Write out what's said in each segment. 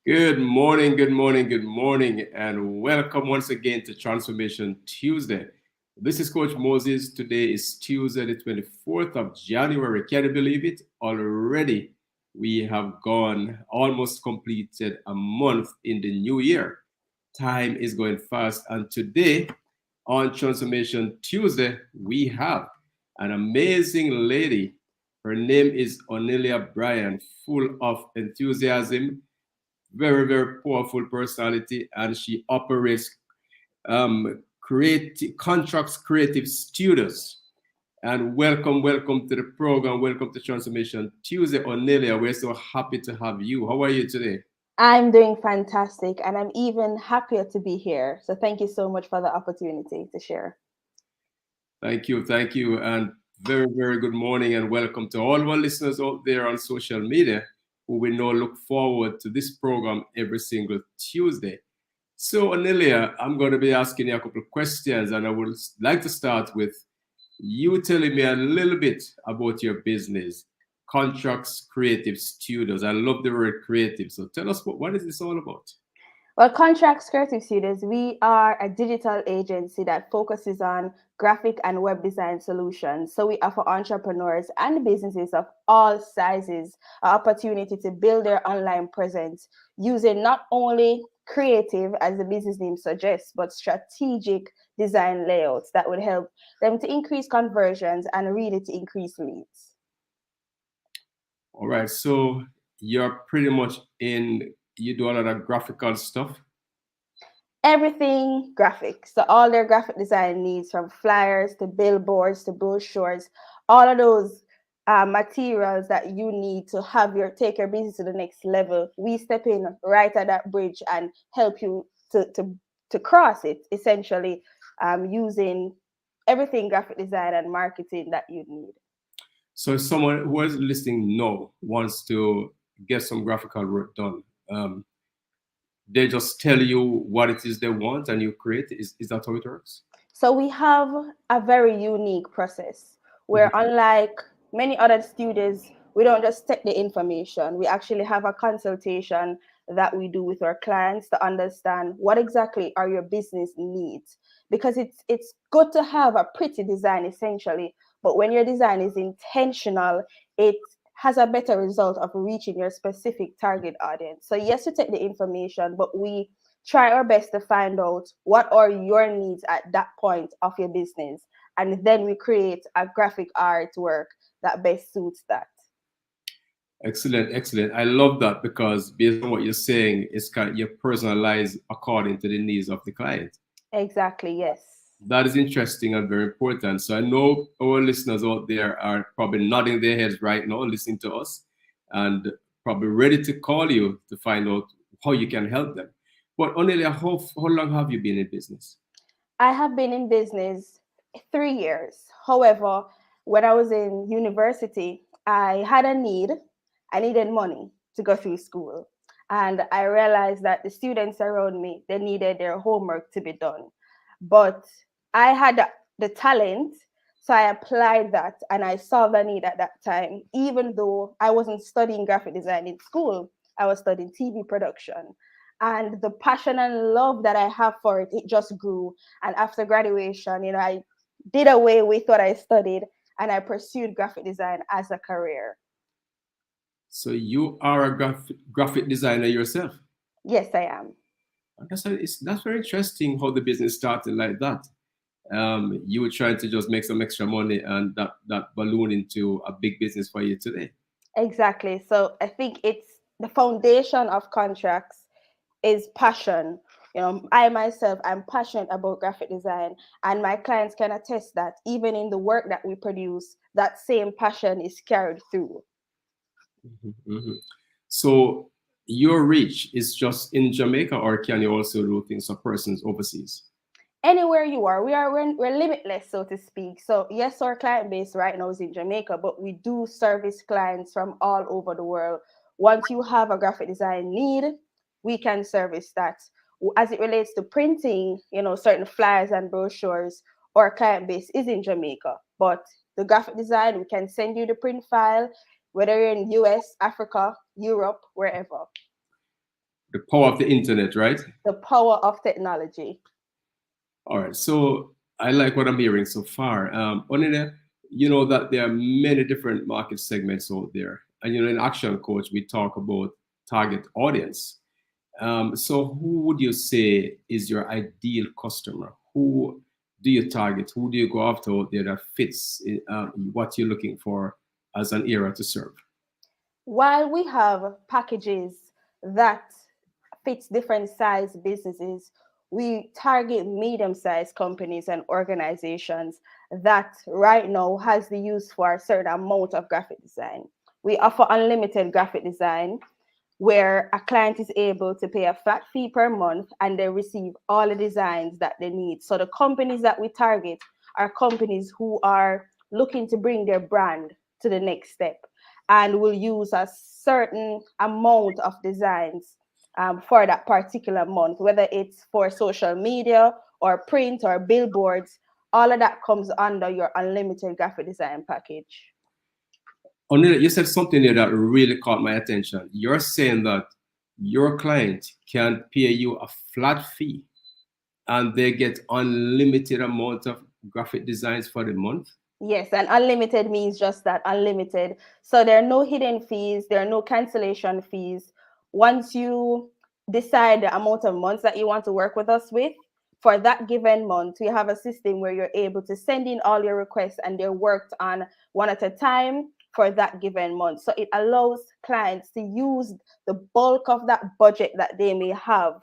Good morning, good morning, good morning, and welcome once again to Transformation Tuesday. This is Coach Moses. Today is Tuesday, the 24th of January. Can you believe it? Already we have gone almost completed a month in the new year. Time is going fast, and today on Transformation Tuesday, we have an amazing lady. Her name is Oneilia Bryan, full of enthusiasm, very powerful personality, and she operates Contrax Creative Studios. And welcome to the program. Welcome to Transformation Tuesday, Oneilia. We're so happy to have you. How are you today? I'm doing fantastic, and I'm even happier to be here. So thank you so much for the opportunity to share. Thank you, and very good morning, and welcome to all our listeners out there on social media who we know look forward to this program every single Tuesday. So, Oneilia, I'm going to be asking you a couple of questions, and I would like to start with you telling me a little bit about your business, Contracts Creative Studios. I love the word creative. So, tell us what is this all about? Well, Contrax Creative Studios, we are a digital agency that focuses on graphic and web design solutions. So we offer entrepreneurs and businesses of all sizes an opportunity to build their online presence using not only creative, as the business name suggests, but strategic design layouts that would help them to increase conversions and really to increase leads. All right. So, you're pretty much you do a lot of graphical stuff. Everything graphic. So all their graphic design needs, from flyers to billboards to brochures, all of those materials that you need to have take your business to the next level. We step in right at that bridge and help you to cross it, essentially, using everything graphic design and marketing that you need. So, if someone who is listening now wants to get some graphical work done, they just tell you what it is they want and you create it. Is that how it works? So we have a very unique process where, Mhm. unlike many other studios, we don't just take the information. We actually have a consultation that we do with our clients to understand what exactly are your business needs. Because it's good to have a pretty design essentially, but when your design is intentional, it has a better result of reaching your specific target audience. So yes, we take the information, but we try our best to find out what are your needs at that point of your business, and then we create a graphic artwork that best suits that. Excellent. I love that because based on what you're saying, it's kind of you personalize according to the needs of the client. Exactly, yes. That is interesting and very important. So I know our listeners out there are probably nodding their heads right now, listening to us, and probably ready to call you to find out how you can help them. But Onelia, how long have you been in business? I have been in business 3 years. However, when I was in university, I had a need. I needed money to go through school. And I realized that the students around me, they needed their homework to be done. But I had the talent, so I applied that and I saw the need at that time. Even though I wasn't studying graphic design in school, I was studying TV production. And the passion and love that I have for it, it just grew. And after graduation, I did away with what I studied and I pursued graphic design as a career. So you are a graphic designer yourself. Yes, I am. That's very interesting how the business started like that. You were trying to just make some extra money, and that ballooned into a big business for you today. Exactly. So I think it's the foundation of contracts is passion. I myself, I'm passionate about graphic design, and my clients can attest that even in the work that we produce, that same passion is carried through. Mhm. So your reach is just in Jamaica, or can you also do things for persons overseas? Anywhere you are, we're limitless, so to speak. So yes, our client base right now is in Jamaica, but we do service clients from all over the world. Once you have a graphic design need, we can service that. As it relates to printing, certain flyers and brochures, our client base is in Jamaica, but the graphic design, we can send you the print file, whether you're in US, Africa, Europe, wherever. The power of the internet, right? The power of technology. All right. So I like what I'm hearing so far. Oneilia, you know that there are many different market segments out there. And in Action Coach, we talk about target audience. So who would you say is your ideal customer? Who do you target? Who do you go after out there that fits what you're looking for as an area to serve? While we have packages that fits different size businesses, we target medium-sized companies and organizations that right now has the use for a certain amount of graphic design. We offer unlimited graphic design where a client is able to pay a flat fee per month and they receive all the designs that they need. So the companies that we target are companies who are looking to bring their brand to the next step and will use a certain amount of designs for that particular month, whether it's for social media or print or billboards. All of that comes under your unlimited graphic design package. Oneilia, you said something there that really caught my attention. You're saying that your client can pay you a flat fee and they get unlimited amount of graphic designs for the month. Yes, and unlimited means just that, unlimited. So there are no hidden fees, there are no cancellation fees. Once you decide the amount of months that you want to work with us with, for that given month, we have a system where you're able to send in all your requests and they're worked on one at a time for that given month. So it allows clients to use the bulk of that budget that they may have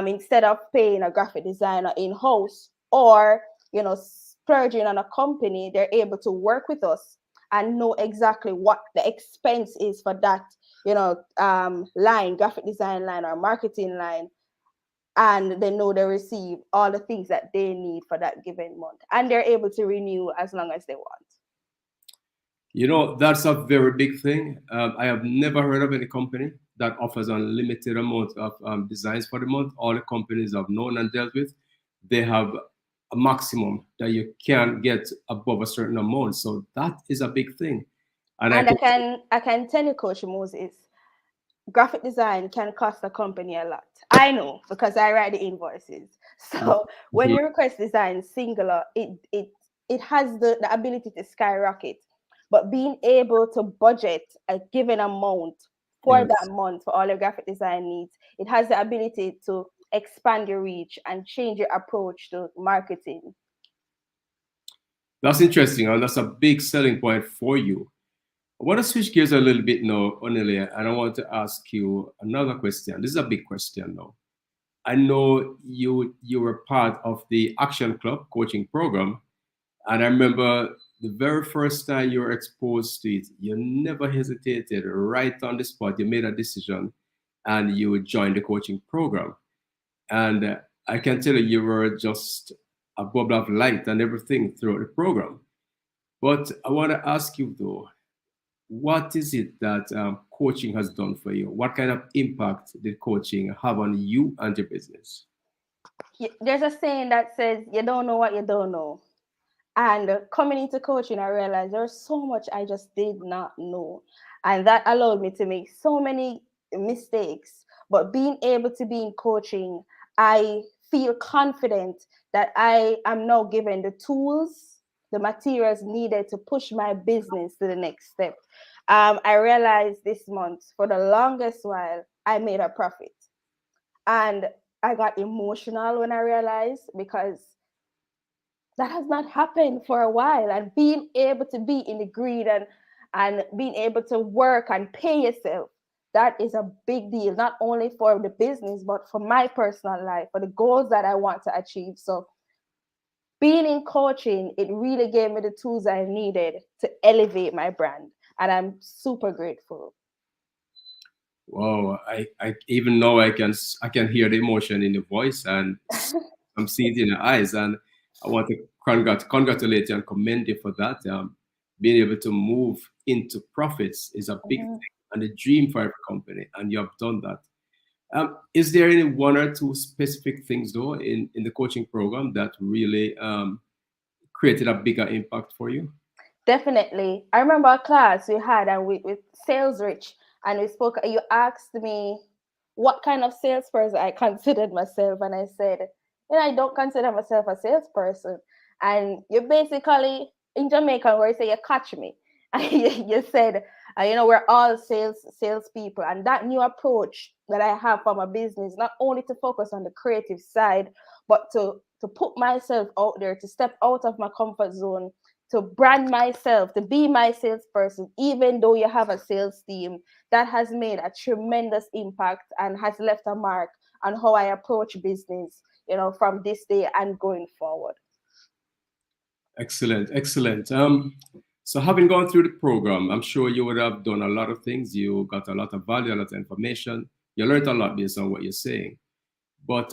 instead of paying a graphic designer in-house or splurging on a company. They're able to work with us and know exactly what the expense is for that line, graphic design line or marketing line, and they know they receive all the things that they need for that given month, and they're able to renew as long as they want. That's a very big thing. I have never heard of any company that offers unlimited amount of designs for the month. All the companies I've known and dealt with, they have a maximum that you can't get above a certain amount. So that is a big thing. And I can tell you, Coach Moses, graphic design can cost a company a lot. I know because I write the invoices. So when you request design singular, it has the ability to skyrocket. But being able to budget a given amount for that month for all your graphic design needs, it has the ability to expand your reach and change your approach to marketing. That's interesting, and that's a big selling point for you. I want to switch gears a little bit now, Oneilia, and I want to ask you another question. This is a big question now. I know you were part of the Action Club coaching program, and I remember the very first time you were exposed to it, you never hesitated. Right on the spot, you made a decision, and you joined the coaching program. And I can tell you were just a bubble of light and everything throughout the program. But I want to ask you though, what is it that coaching has done for you? What kind of impact did coaching have on you and your business? There's a saying that says, you don't know what you don't know. And coming into coaching, I realized there's so much I just did not know. And that allowed me to make so many mistakes. But being able to be in coaching, I feel confident that I am now given the tools, the materials needed to push my business to the next step. I realized this month, for the longest while, I made a profit. And I got emotional when I realized, because that has not happened for a while. And being able to be in the green and being able to work and pay yourself, that is a big deal, not only for the business, but for my personal life, for the goals that I want to achieve. So being in coaching, it really gave me the tools I needed to elevate my brand. And I'm super grateful. Wow, I even now I can hear the emotion in your voice and I'm seeing it in your eyes. And I want to congratulate you and commend you for that. Being able to move into profits is a big thing and a dream for every company, and you have done that. Is there any one or two specific things though in the coaching program that really created a bigger impact for you? Definitely. I remember a class we had and with Sales Rich, and we spoke. You asked me what kind of salesperson I considered myself, and I said, I don't consider myself a salesperson. And you basically, in Jamaica, where you say you catch me, and you said, we're all salespeople, and that new approach that I have for my business, not only to focus on the creative side, but to put myself out there, to step out of my comfort zone, to brand myself, to be my salesperson, even though you have a sales team, that has made a tremendous impact and has left a mark on how I approach business, from this day and going forward. Excellent, excellent. So having gone through the program, I'm sure you would have done a lot of things. You got a lot of value, a lot of information. You learned a lot based on what you're saying. But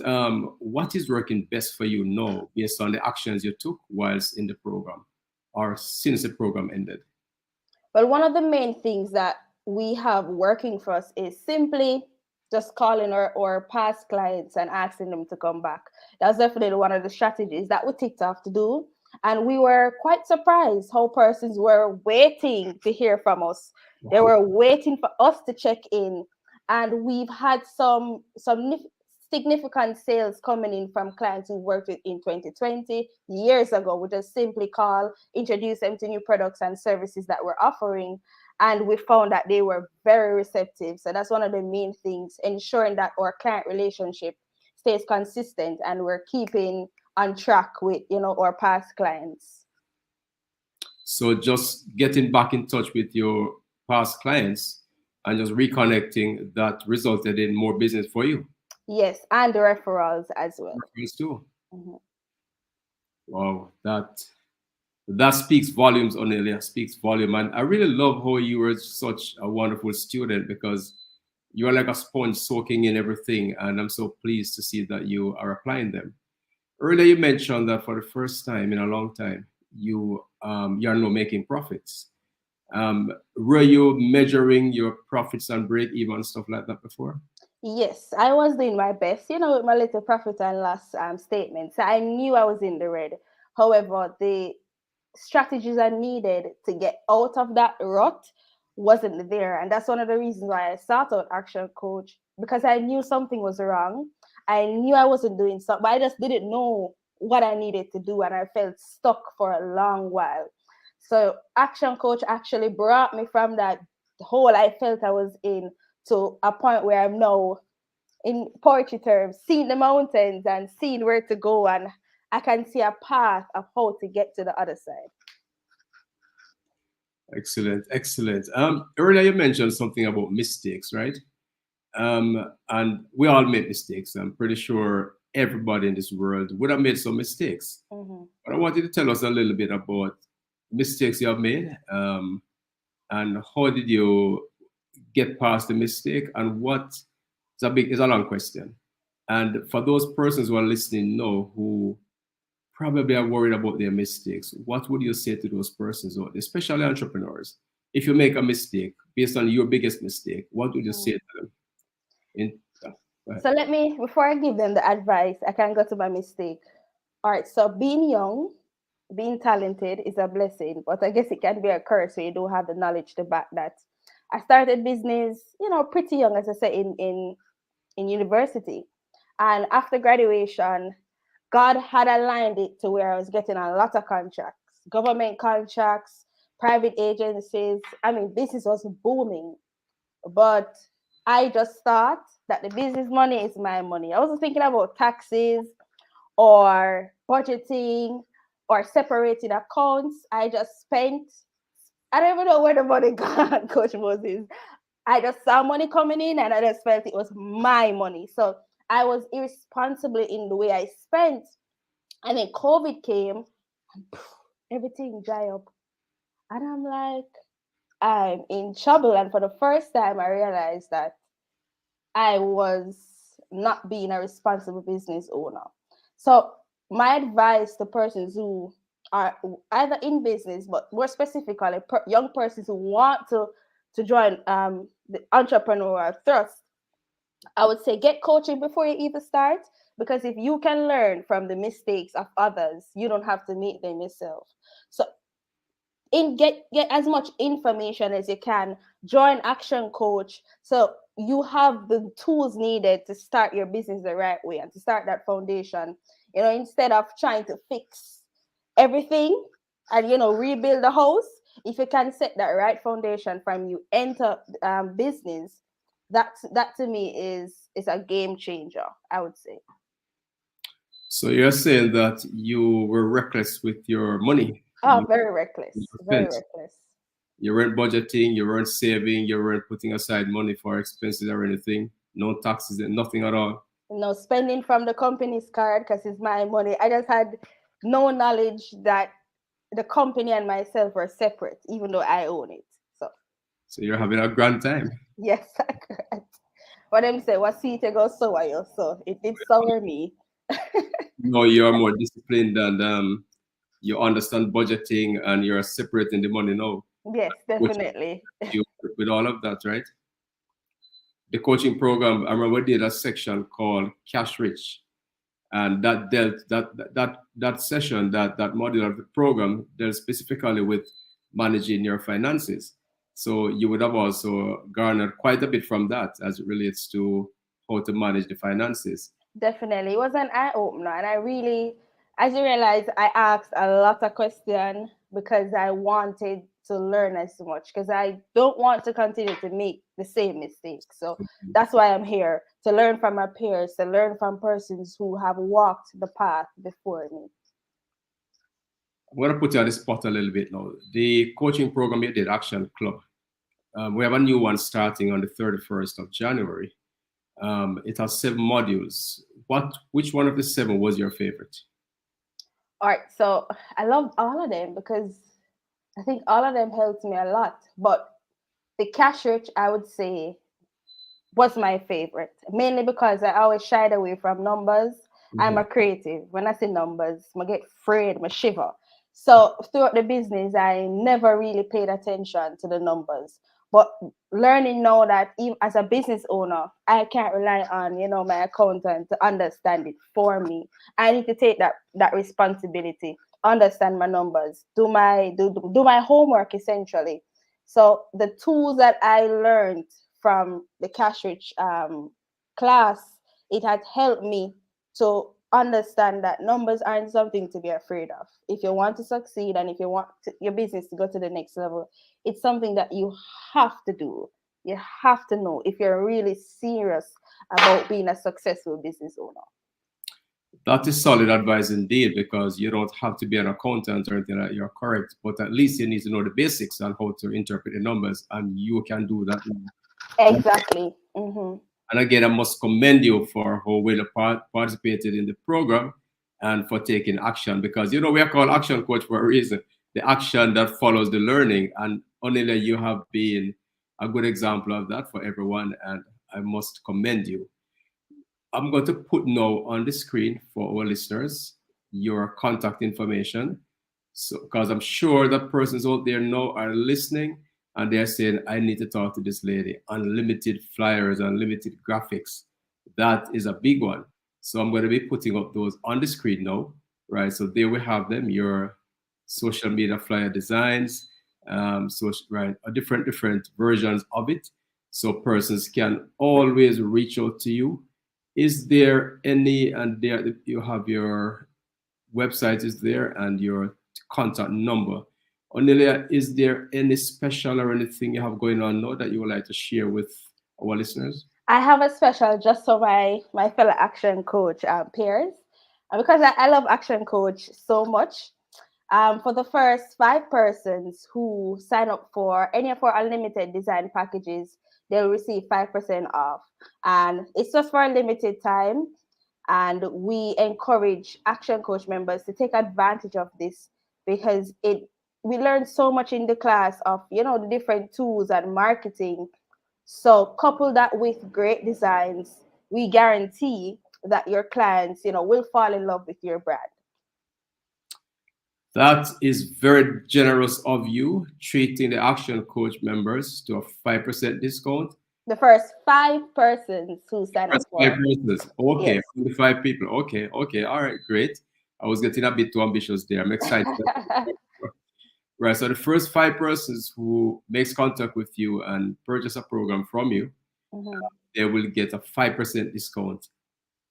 what is working best for you now based on the actions you took whilst in the program or since the program ended? Well, one of the main things that we have working for us is simply just calling our past clients and asking them to come back. That's definitely one of the strategies that we ticked off to do. And we were quite surprised how persons were waiting to hear from us. They were waiting for us to check in. And we've had some significant sales coming in from clients who worked with in 2020, years ago. We just simply call, introduce them to new products and services that we're offering. And we found that they were very receptive. So that's one of the main things, ensuring that our client relationship stays consistent and we're keeping on track with, our past clients. So just getting back in touch with your past clients and just reconnecting, that resulted in more business for you. Yes, and the referrals as well. Referrals too. Mm-hmm. Wow, that speaks volumes, Oneilia, speaks volume. And I really love how you were such a wonderful student, because you are like a sponge soaking in everything. And I'm so pleased to see that you are applying them. Earlier, you mentioned that for the first time in a long time, you are now making profits. Were you measuring your profits and break even, stuff like that before? Yes, I was doing my best, with my little profit and loss statements. I knew I was in the red. However, the strategies I needed to get out of that rut wasn't there. And that's one of the reasons why I started out ActionCOACH, because I knew something was wrong. I knew I wasn't doing something, but I just didn't know what I needed to do. And I felt stuck for a long while. So ActionCOACH actually brought me from that hole I felt I was in to a point where I'm now, in poetry terms, seeing the mountains and seeing where to go, and I can see a path of how to get to the other side. Excellent, excellent. Earlier you mentioned something about mistakes, right? And we all make mistakes. I'm pretty sure everybody in this world would have made some mistakes. Mm-hmm. But I want you to tell us a little bit about mistakes you have made, and how did you get past the mistake, and what is a long question. And for those persons who are listening now who probably are worried about their mistakes, what would you say to those persons, or especially entrepreneurs? If you make a mistake based on your biggest mistake, what would you say to them? So let me, before I give them the advice, I can go to my mistake. All right, so being young, being talented is a blessing, but I guess it can be a curse when you don't have the knowledge to back that. I started business, pretty young, as I said, in university. And after graduation, God had aligned it to where I was getting a lot of contracts, government contracts, private agencies. I mean, business was booming. But I just thought that the business money is my money. I wasn't thinking about taxes or budgeting or separating accounts. I just spent, I don't even know where the money gone, Coach Moses. I just saw money coming in and I just felt it was my money. So I was irresponsible in the way I spent. And then COVID came and everything dry up. And I'm like, I'm in trouble. And for the first time, I realized that I was not being a responsible business owner. So my advice to persons who are either in business, but more specifically, young persons who want to join the entrepreneurial thrust, I would say get coaching before you even start, because if you can learn from the mistakes of others, you don't have to make them yourself. So get as much information as you can. Join Action Coach so you have the tools needed to start your business the right way and to start that foundation. Instead of trying to fix everything and rebuild the house, if you can set that right foundation from you enter business, that to me is a game changer, I would say. So you're saying that you were reckless with your money. Oh, You very reckless, very spent. reckless. You weren't budgeting, you weren't saving, you weren't putting aside money for expenses or anything. No taxes and nothing at all. Spending from the company's card because it's my money. I just had no knowledge that the company and myself were separate, even though I own it. So you're having a grand time. Yes, correct. What them say, what seed you go sour you, so it did sour me. No, you're more disciplined and you understand budgeting and you're separating the money now. Yes, Which definitely. you with all of that, right? The coaching program, I remember we did a section called Cash Rich. And that dealt that session, that module of the program dealt specifically with managing your finances. So you would have also garnered quite a bit from that as it relates to how to manage the finances. Definitely. It was an eye opener. And I really, as you realize, I asked a lot of questions because I wanted to learn as much because I don't want to continue to make the same mistakes. So that's why I'm here, to learn from my peers, to learn from persons who have walked the path before me. I'm going to put you on the spot a little bit now. The coaching program you did, Action Club, we have a new one starting on the 31st of January. It has 7 modules. Which one of the 7 was your favorite? All right, so I loved all of them because I think all of them helped me a lot. But the Cash Rich, I would say, was my favorite, mainly because I always shied away from numbers. I'm a creative. When I see numbers, I get afraid, I shiver. So throughout the business, I never really paid attention to the numbers. But learning now that even as a business owner, I can't rely on, my accountant to understand it for me. I need to take that responsibility, understand my numbers, do my homework essentially. So the tools that I learned from the Cash Rich class, it had helped me to understand that numbers aren't something to be afraid of. If you want to succeed and if you want your business to go to the next level, it's something that you have to do. You have to know if you're really serious about being a successful business owner. That is solid advice indeed, because you don't have to be an accountant or anything like that. You're correct, but at least you need to know the basics on how to interpret the numbers, and you can do that. Exactly. Mm-hmm. And again, I must commend you for how well you participated in the program and for taking action, because we are called Action Coach for a reason. The action that follows the learning. And Oneilia, you have been a good example of that for everyone, and I must commend you. I'm going to put now on the screen for our listeners your contact information. So, because I'm sure that persons out there now are listening and they're saying, I need to talk to this lady. Unlimited flyers, unlimited graphics. That is a big one. So I'm going to be putting up those on the screen now, right? So there we have them, your social media flyer designs, right, different versions of it. So persons can always reach out to you. Is there any, and there you have your website is there and your contact number. Oneilia, is there any special or anything you have going on now that you would like to share with our listeners? I have a special just for my fellow Action Coach peers, because I love Action Coach so much. For the first 5 persons who sign up for any of our unlimited design packages, they'll receive 5% off. And it's just for a limited time. And we encourage Action Coach members to take advantage of this because we learn so much in the class of, the different tools and marketing. So couple that with great designs, we guarantee that your clients, will fall in love with your brand. That is very generous of you, treating the Action Coach members to a 5% discount. The first 5 persons who sign up for. 5 persons. Okay, yes. 5 people. Okay, all right, great. I was getting a bit too ambitious there. I'm excited. Right. So the first 5 persons who makes contact with you and purchase a program from you, Mm-hmm. they will get a 5% discount,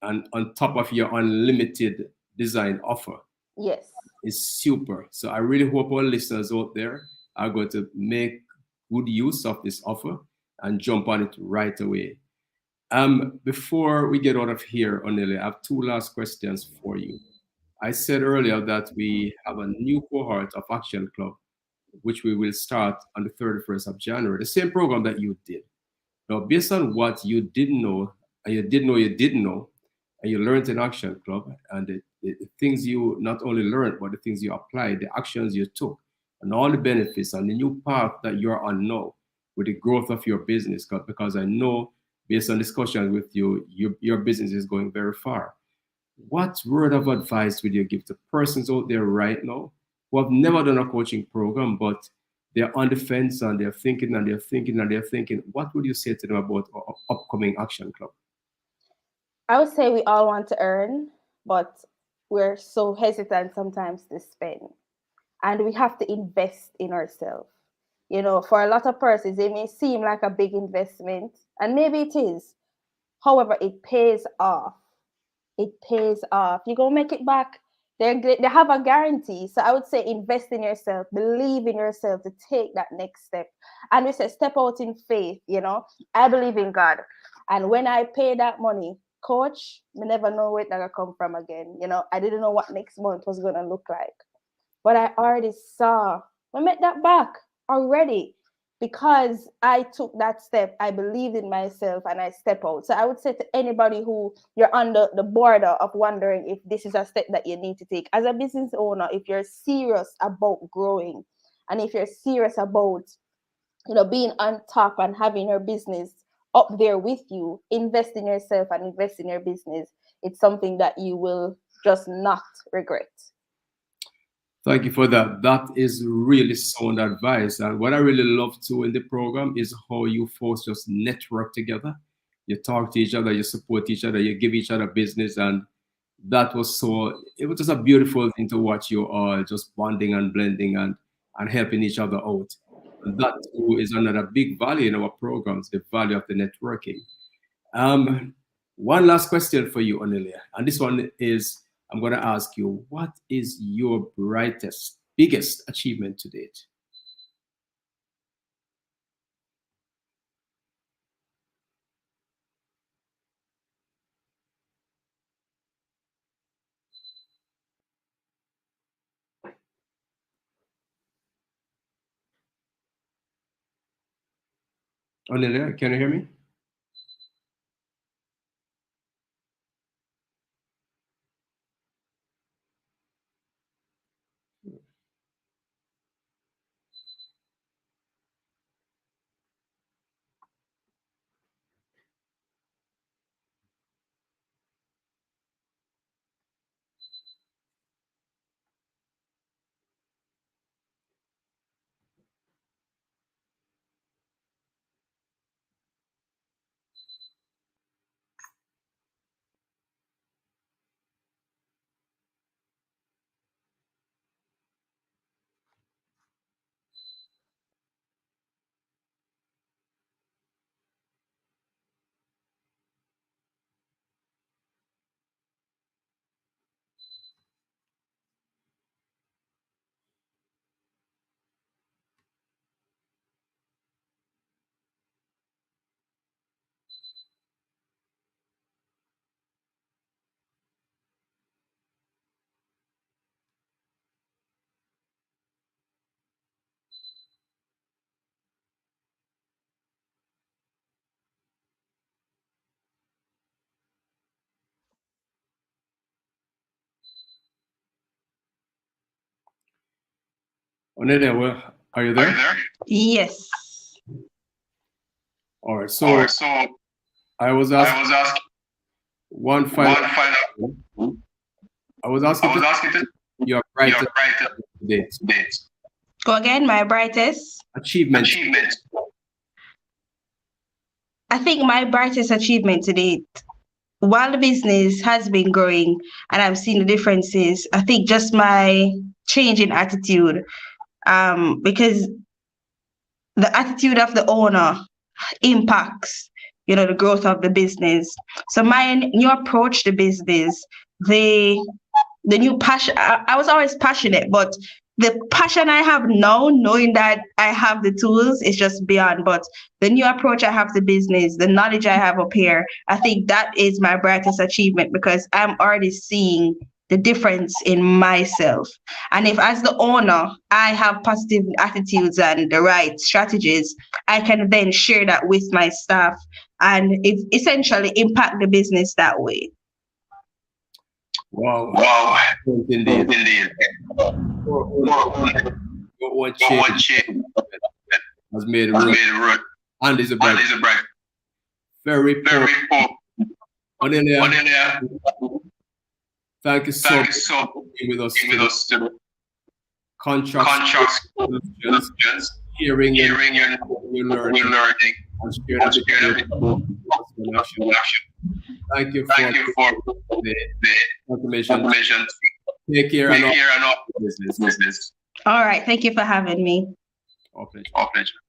and on top of your unlimited design offer. Yes. Is super. So I really hope our listeners out there are going to make good use of this offer and jump on it right away. Before we get out of here, Oneilia, I have 2 last questions for you. I said earlier that we have a new cohort of Action Club, which we will start on the 31st of January, the same program that you did. Now, based on what you didn't know, and you didn't know, and you learned in Action Club, and the things you not only learned, but the things you applied, the actions you took, and all the benefits and the new path that you're on now with the growth of your business. Because I know, based on discussion with you, your business is going very far. What word of advice would you give to persons out there right now who have never done a coaching program, but they're on the fence and they're thinking and they're thinking and they're thinking? What would you say to them about our upcoming Action Club? I would say we all want to earn, but we're so hesitant sometimes to spend. And we have to invest in ourselves. For a lot of persons, it may seem like a big investment, and maybe it is. However, it pays off. It pays off. You're gonna make it back. They have a guarantee. So I would say invest in yourself, believe in yourself to take that next step. And we say step out in faith. I believe in God. And when I pay that money, coach, we never know where it's gonna come from again. I didn't know what next month was gonna look like. But I already saw we make that back already because I took that step. I believed in myself and I step out. So I would say to anybody who you're on the border of wondering if this is a step that you need to take as a business owner, if you're serious about growing and if you're serious about being on top and having your business up there with you, invest in yourself and invest in your business. It's something that you will just not regret. Thank you for that. That is really sound advice. And what I really love too in the program is how you folks just network together. You talk to each other, you support each other, you give each other business. And it was just a beautiful thing to watch you all just bonding and blending and helping each other out. And that too is another big value in our programs, the value of the networking. Um, One last question for you, Oneilia. And this one is, I'm going to ask you, what is your biggest achievement to date? Oneilia, can you hear me? Oneilia, are you there? Yes. All right. So I was asking one final. I was asking your brightest date Go again, my brightest. achievement. I think my brightest achievement to date, while the business has been growing and I've seen the differences, I think just my change in attitude because the attitude of the owner impacts, the growth of the business. So my new approach to business, the new passion, I was always passionate, but the passion I have now, knowing that I have the tools, is just beyond. But the new approach I have to business, the knowledge I have up here, I think that is my brightest achievement, because I'm already seeing the difference in myself. And if, as the owner, I have positive attitudes and the right strategies, I can then share that with my staff and essentially impact the business that way. Wow. Indeed. One change has made a root. And is a bright. Very poor. Oneilia, thank you so much for being with us today. Contrax hearing your learning and sharing action. Thank you for the information. Take care and all business. All right. Thank you for having me. Our pleasure.